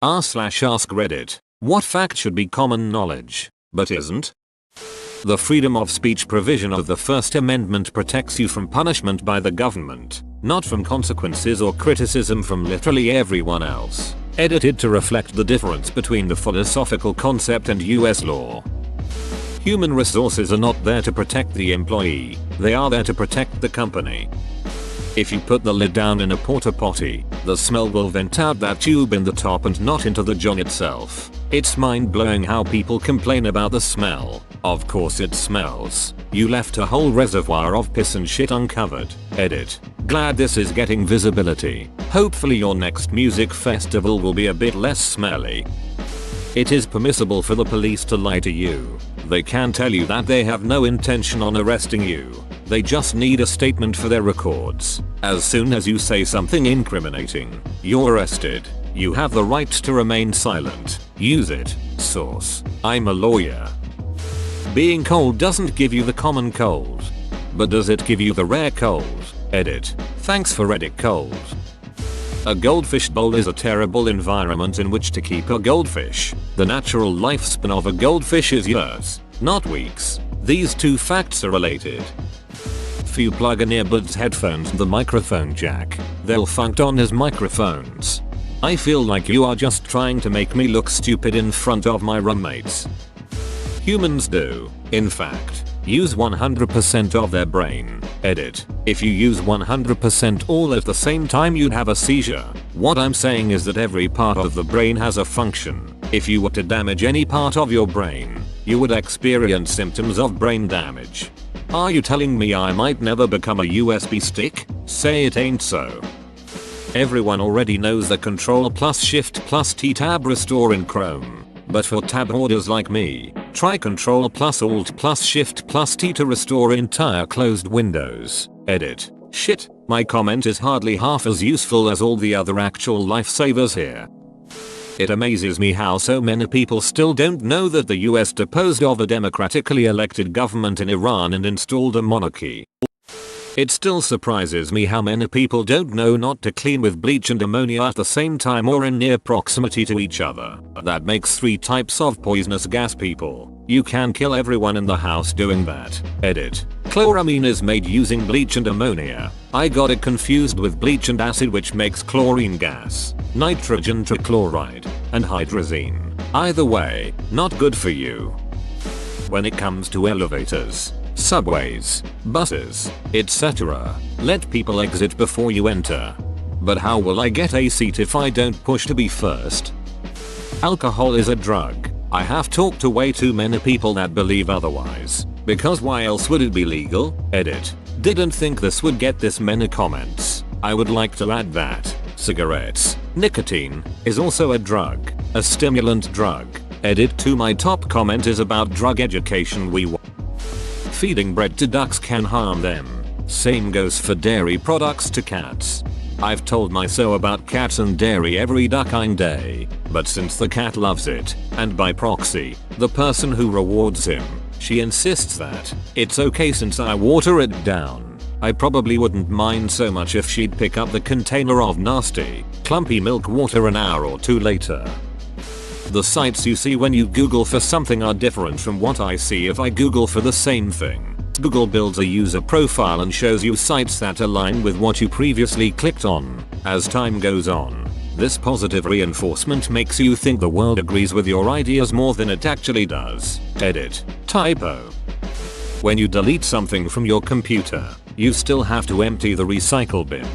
r/AskReddit. What fact should be common knowledge, but isn't? The freedom of speech provision of the First Amendment protects you from punishment by the government, not from consequences or criticism from literally everyone else. Edited to reflect the difference between the philosophical concept and US law. Human resources are not there to protect the employee, they are there to protect the company. If you put the lid down in a porta potty, the smell will vent out that tube in the top and not into the john itself. It's mind-blowing how people complain about the smell. Of course it smells. You left a whole reservoir of piss and shit uncovered. Edit. Glad this is getting visibility. Hopefully your next music festival will be a bit less smelly. It is permissible for the police to lie to you. They can tell you that they have no intention on arresting you. They just need a statement for their records. As soon as you say something incriminating, you're arrested. You have the right to remain silent. Use it. Source: I'm a lawyer. Being cold doesn't give you the common cold. But does it give you the rare cold? Edit. Thanks for Reddit cold. A goldfish bowl is a terrible environment in which to keep a goldfish. The natural lifespan of a goldfish is years, not weeks. These two facts are related. If you plug in earbuds, headphones and the microphone jack, they'll function as microphones. I feel like you are just trying to make me look stupid in front of my roommates. Humans do, in fact, use 100% of their brain. Edit. If you use 100% all at the same time you'd have a seizure. What I'm saying is that every part of the brain has a function. If you were to damage any part of your brain, you would experience symptoms of brain damage. Are you telling me I might never become a USB stick? Say it ain't so. Everyone already knows the Ctrl+Shift+T tab restore in Chrome. But for tab hoarders like me, try Ctrl+Alt+Shift+T to restore entire closed windows. Edit. Shit, my comment is hardly half as useful as all the other actual lifesavers here. It amazes me how so many people still don't know that the US deposed of a democratically elected government in Iran and installed a monarchy. It still surprises me how many people don't know not to clean with bleach and ammonia at the same time or in near proximity to each other. That makes 3 types of poisonous gas people. You can kill everyone in the house doing that. Edit. Chloramine is made using bleach and ammonia. I got it confused with bleach and acid, which makes chlorine gas, nitrogen trichloride, and hydrazine. Either way, not good for you. When it comes to elevators, subways, buses, etc., let people exit before you enter. But how will I get a seat if I don't push to be first? Alcohol is a drug. I have talked to way too many people that believe otherwise. Because why else would it be legal? Edit. Didn't think this would get this many comments. I would like to add that cigarettes, nicotine, is also a drug, a stimulant drug. Edit. To my top comment is about drug education. Feeding bread to ducks can harm them. Same goes for dairy products to cats. I've told my so about cats and dairy every duckine day, but since the cat loves it, and by proxy, the person who rewards him, she insists that it's okay since I water it down. I probably wouldn't mind so much if she'd pick up the container of nasty, clumpy milk water an hour or 2 later. The sites you see when you Google for something are different from what I see if I Google for the same thing. Google builds a user profile and shows you sites that align with what you previously clicked on. As time goes on, this positive reinforcement makes you think the world agrees with your ideas more than it actually does. Edit. Typo. When you delete something from your computer, you still have to empty the recycle bin.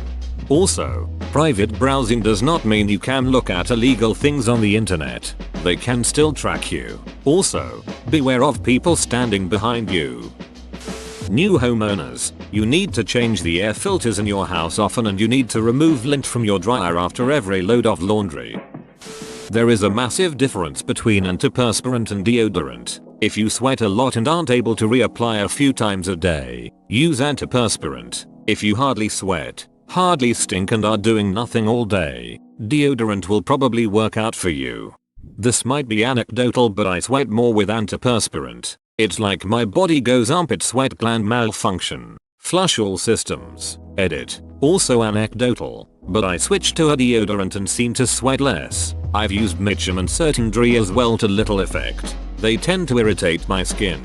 Also, private browsing does not mean you can look at illegal things on the internet. They can still track you. Also, beware of people standing behind you. New homeowners, you need to change the air filters in your house often, and you need to remove lint from your dryer after every load of laundry. There is a massive difference between antiperspirant and deodorant. If you sweat a lot and aren't able to reapply a few times a day, use antiperspirant. If you hardly sweat, hardly stink and are doing nothing all day, deodorant will probably work out for you. This might be anecdotal, but I sweat more with antiperspirant. It's like my body goes armpit sweat gland malfunction. Flush all systems. Edit. Also anecdotal, but I switched to a deodorant and seem to sweat less. I've used Mitchum and certain Dre as well to little effect. They tend to irritate my skin.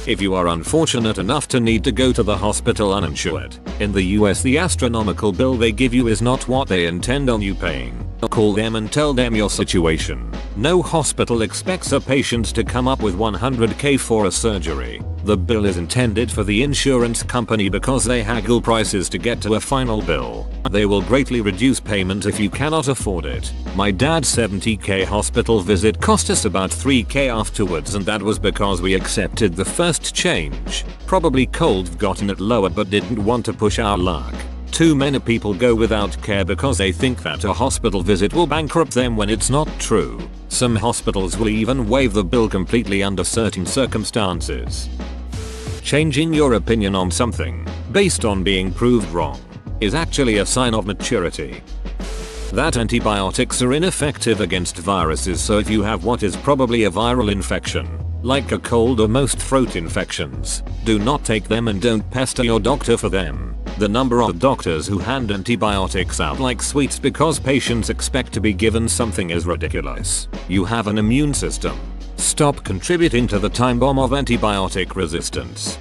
If you are unfortunate enough to need to go to the hospital uninsured, in the US the astronomical bill they give you is not what they intend on you paying. Call them and tell them your situation. No hospital expects a patient to come up with $100K for a surgery. The bill is intended for the insurance company because they haggle prices to get to a final bill. They will greatly reduce payment if you cannot afford it. My dad's $70K hospital visit cost us about $3K afterwards, and that was because we accepted the first change. Probably cold gotten it lower but didn't want to push our luck. Too many people go without care because they think that a hospital visit will bankrupt them when it's not true. Some hospitals will even waive the bill completely under certain circumstances. Changing your opinion on something, based on being proved wrong, is actually a sign of maturity. That antibiotics are ineffective against viruses, so if you have what is probably a viral infection, like a cold or most throat infections, do not take them and don't pester your doctor for them. The number of doctors who hand antibiotics out like sweets because patients expect to be given something is ridiculous. You have an immune system. Stop contributing to the time bomb of antibiotic resistance.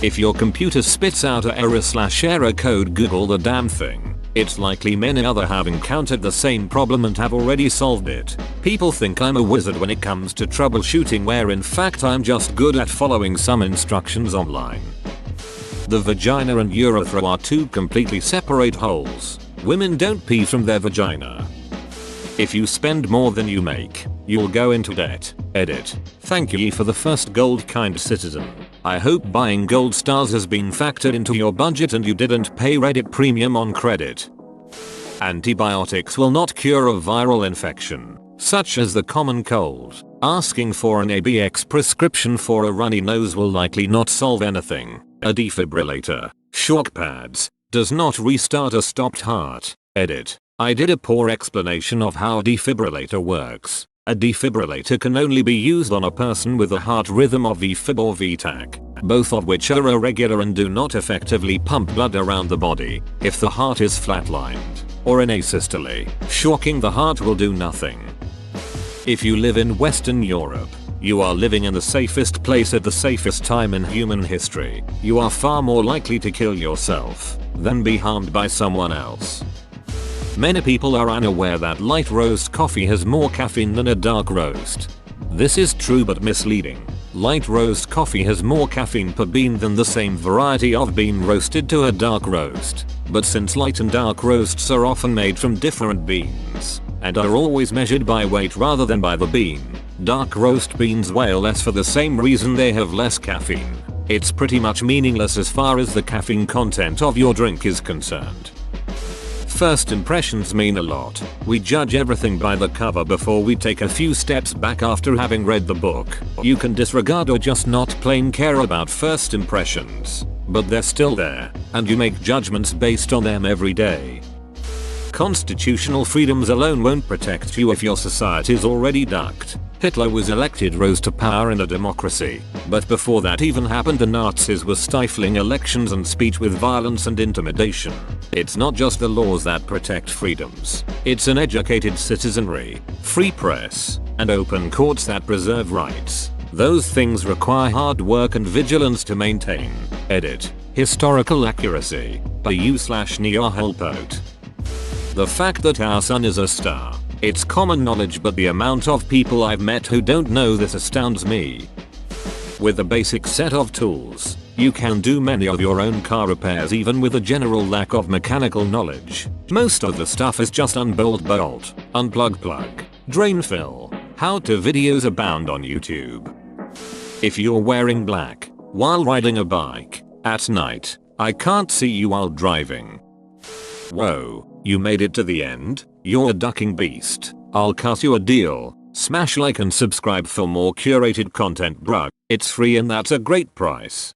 If your computer spits out a error/error code, Google the damn thing. It's likely many others have encountered the same problem and have already solved it. People think I'm a wizard when it comes to troubleshooting, where in fact I'm just good at following some instructions online. The vagina and urethra are two completely separate holes. Women don't pee from their vagina. If you spend more than you make, you'll go into debt. Edit. Thank you for the first gold kind citizen. I hope buying gold stars has been factored into your budget and you didn't pay Reddit premium on credit. Antibiotics will not cure a viral infection, such as the common cold. Asking for an ABX prescription for a runny nose will likely not solve anything. A defibrillator, shock pads, does not restart a stopped heart. Edit. I did a poor explanation of how a defibrillator works. A defibrillator can only be used on a person with a heart rhythm of VFib or VTAC, both of which are irregular and do not effectively pump blood around the body. If the heart is flatlined, or in asystole, shocking the heart will do nothing. If you live in Western Europe, you are living in the safest place at the safest time in human history. You are far more likely to kill yourself than be harmed by someone else. Many people are unaware that light roast coffee has more caffeine than a dark roast. This is true but misleading. Light roast coffee has more caffeine per bean than the same variety of bean roasted to a dark roast. But since light and dark roasts are often made from different beans, and are always measured by weight rather than by the bean, dark roast beans weigh less for the same reason they have less caffeine. It's pretty much meaningless as far as the caffeine content of your drink is concerned. First impressions mean a lot. We judge everything by the cover before we take a few steps back after having read the book. You can disregard or just not plain care about first impressions, but they're still there, and you make judgments based on them every day. Constitutional freedoms alone won't protect you if your society's already ducked. Hitler was elected, rose to power in a democracy, but before that even happened the Nazis were stifling elections and speech with violence and intimidation. It's not just the laws that protect freedoms, it's an educated citizenry, free press, and open courts that preserve rights. Those things require hard work and vigilance to maintain. Edit. Historical accuracy by u/Neohelpote. The fact that our sun is a star. It's common knowledge, but the amount of people I've met who don't know this astounds me. With a basic set of tools, you can do many of your own car repairs even with a general lack of mechanical knowledge. Most of the stuff is just unbolt bolt, unplug plug, drain fill. How-to videos abound on YouTube. If you're wearing black while riding a bike at night, I can't see you while driving. Whoa, you made it to the end? You're a ducking beast. I'll cut you a deal. Smash like and subscribe for more curated content, bruh. It's free and that's a great price.